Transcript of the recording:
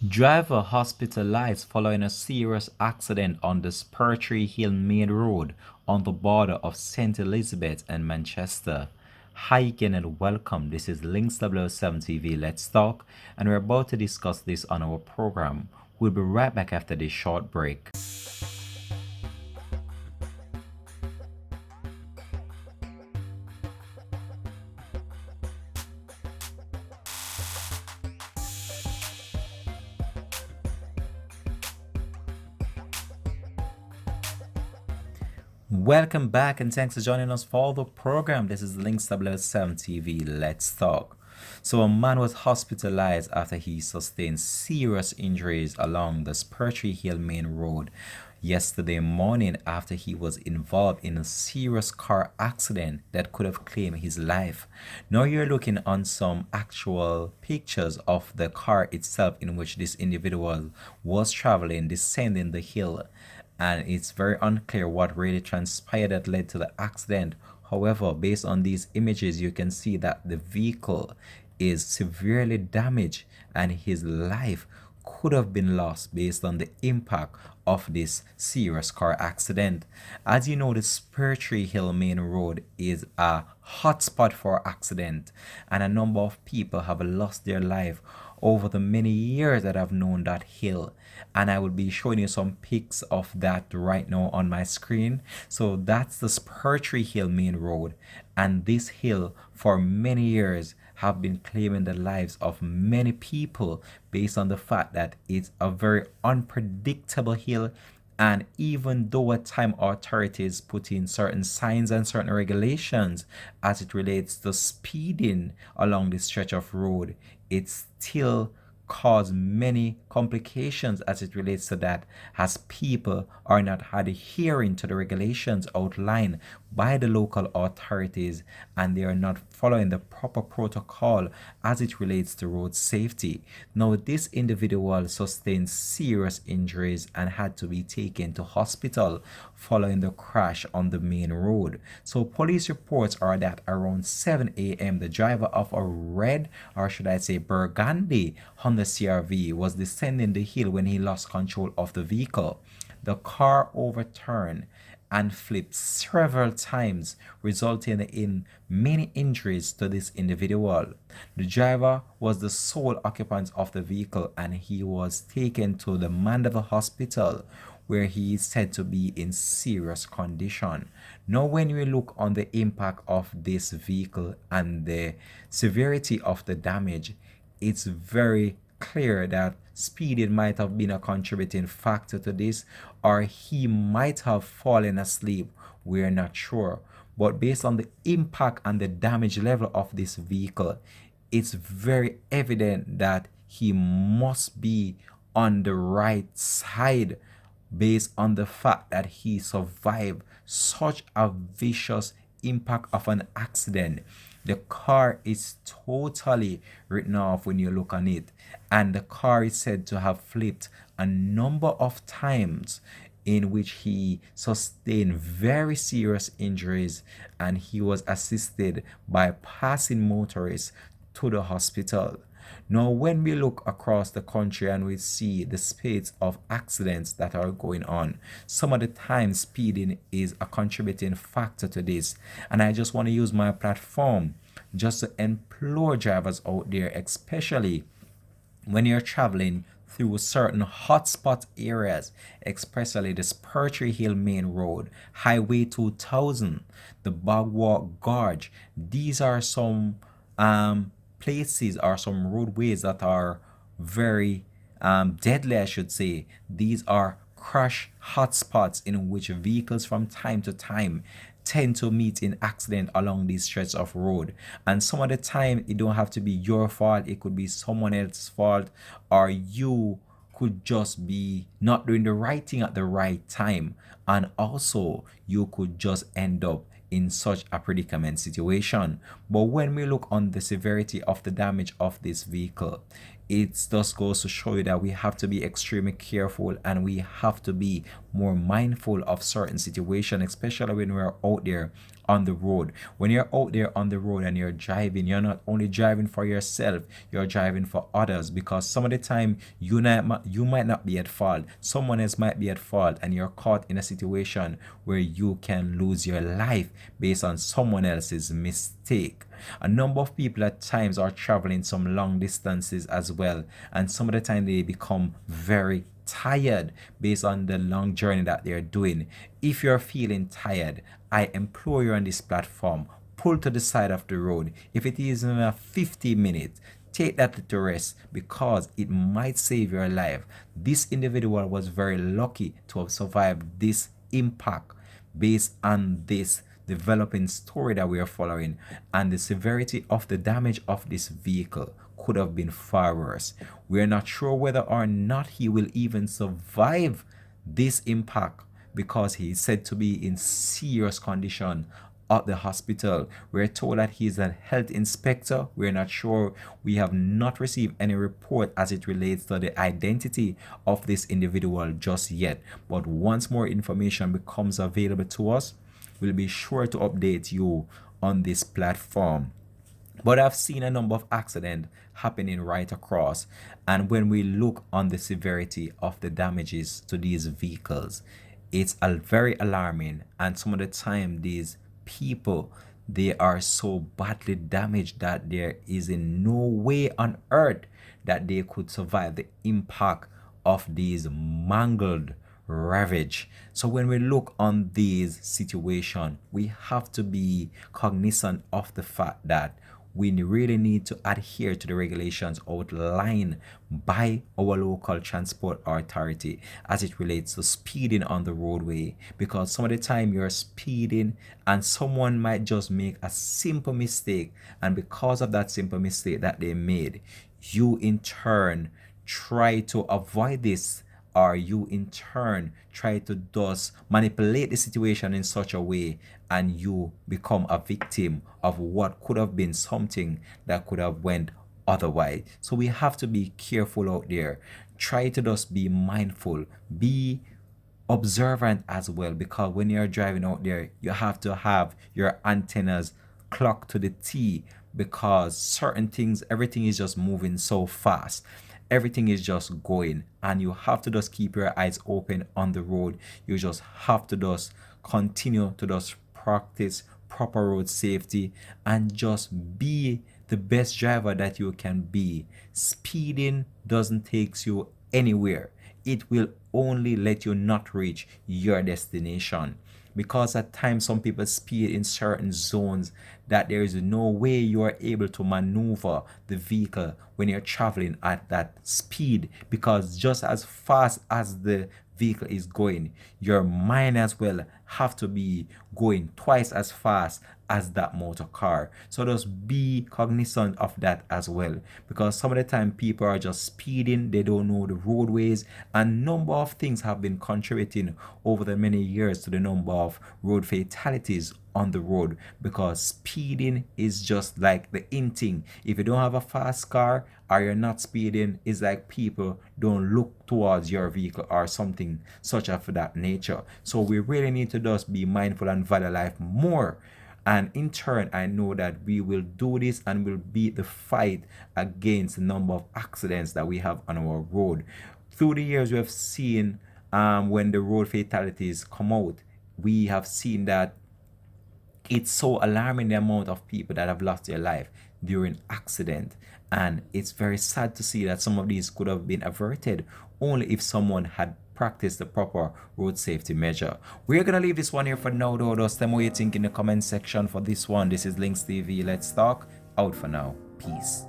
Driver hospitalized following a serious accident on the Spur Hill Main Road on the border of St. Elizabeth and Manchester. Hi again and welcome. This is Links 007 TV Let's Talk, and we're about to discuss this on our program. We'll be right back after this short break. Welcome back and thanks for joining us for the program. This is Links 007 TV Let's Talk. So a man was hospitalized after he sustained serious injuries along the Spur Hill Main Road yesterday morning after he was involved in a serious car accident that could have claimed his life. Now you're looking on some actual pictures of the car itself in which this individual was traveling, descending the hill, and it's very unclear what really transpired that led to the accident. However, based on these images, you can see that the vehicle is severely damaged and his life could have been lost based on the impact of this serious car accident. As you know, the Spur Hill Main Road is a hotspot for accident, and a number of people have lost their life over the many years that I've known that hill. And I will be showing you some pics of that right now on my screen. So that's the Spur Hill Main Road, and this hill for many years have been claiming the lives of many people based on the fact that it's a very unpredictable hill. And even though at time authorities put in certain signs and certain regulations as it relates to speeding along this stretch of road, it still cause many complications as it relates to that, as people are not adhering to the regulations outlined by the local authorities, and they are not following the proper protocol as it relates to road safety. Now, this individual sustained serious injuries and had to be taken to hospital following the crash on the main road. So police reports are that around 7 a.m. the driver of a red, or should I say burgundy, Honda CRV was descending the hill when he lost control of the vehicle. The car overturned and flipped several times, resulting in many injuries to this individual. The driver was the sole occupant of the vehicle and he was taken to the Mandeville Hospital, where he is said to be in serious condition. Now, when we look on the impact of this vehicle and the severity of the damage, it's very clear that speeding might have been a contributing factor to this, or he might have fallen asleep. We're not sure. But based on the impact and the damage level of this vehicle, it's very evident that he must be on the right side based on the fact that he survived such a vicious impact of an accident. The car is totally written off when you look on it, and the car is said to have flipped a number of times, in which he sustained very serious injuries, and he was assisted by passing motorists to the hospital. Now, when we look across the country and we see the spate of accidents that are going on, some of the time speeding is a contributing factor to this. And I just want to use my platform just to implore drivers out there, especially when you're traveling through certain hotspot areas, especially the Spur Hill Main Road, Highway 2000, the Bogwalk Gorge. These are some places or some roadways that are very deadly, I should say. These are crash hotspots in which vehicles from time to time tend to meet in accident along these stretches of road. And some of the time it don't have to be your fault, it could be someone else's fault, or you could just be not doing the right thing at the right time, and also you could just end up in such a predicament situation. But when we look on the severity of the damage of this vehicle, it just goes to show you that we have to be extremely careful and we have to be more mindful of certain situations, especially when we're out there on the road. When you're out there on the road and you're driving, you're not only driving for yourself, you're driving for others, because some of the time you might not be at fault, someone else might be at fault, and you're caught in a situation where you can lose your life based on someone else's mistake. A number of people at times are traveling some long distances as well, and some of the time they become very tired based on the long journey that they're doing. If you're feeling tired, I implore you on this platform, pull to the side of the road. If it is in a 50 minutes, take that little rest, because it might save your life. This individual was very lucky to have survived this impact based on this developing story that we are following, and the severity of the damage of this vehicle could have been far worse. We are not sure whether or not he will even survive this impact, because he is said to be in serious condition at the hospital. We're told that he's a health inspector. We're not sure. We have not received any report as it relates to the identity of this individual just yet. But once more information becomes available to us, we'll be sure to update you on this platform. But I've seen a number of accidents happening right across, and when we look on the severity of the damages to these vehicles, it's very alarming. And some of the time these people, they are so badly damaged that there is in no way on earth that they could survive the impact of these mangled ravage. So when we look on these situations, we have to be cognizant of the fact that we really need to adhere to the regulations outlined by our local transport authority as it relates to speeding on the roadway, because some of the time you're speeding and someone might just make a simple mistake, and because of that simple mistake that they made, you in turn try to avoid this, or you in turn try to thus manipulate the situation in such a way, and you become a victim of what could have been something that could have went otherwise. So we have to be careful out there. Try to just be mindful, be observant as well, because when you're driving out there, you have to have your antennas clocked to the T, because certain things, everything is just moving so fast. Everything is just going, and you have to just keep your eyes open on the road. You just have to just continue to just practice proper road safety and just be the best driver that you can be. Speeding doesn't take you anywhere. It will only let you not reach your destination, because at times some people speed in certain zones that there is no way you are able to maneuver the vehicle when you're traveling at that speed, because just as fast as the vehicle is going, your mind as well have to be going twice as fast as that motor car. So just be cognizant of that as well, because some of the time people are just speeding, they don't know the roadways, and number of things have been contributing over the many years to the number of road fatalities on the road, because speeding is just like the in thing. If you don't have a fast car or you're not speeding, it's like people don't look towards your vehicle or something such of that nature. So we really need to just be mindful and value life more. And in turn, I know that we will do this and will beat the fight against the number of accidents that we have on our road. Through the years, we have seen when the road fatalities come out, we have seen that it's so alarming, the amount of people that have lost their life during accident, and it's very sad to see that some of these could have been averted only if someone had practiced the proper road safety measure. We're gonna leave this one here for now though. Just tell me what you think in the comment section for this one. This is Links TV. Let's talk. Out for now. Peace.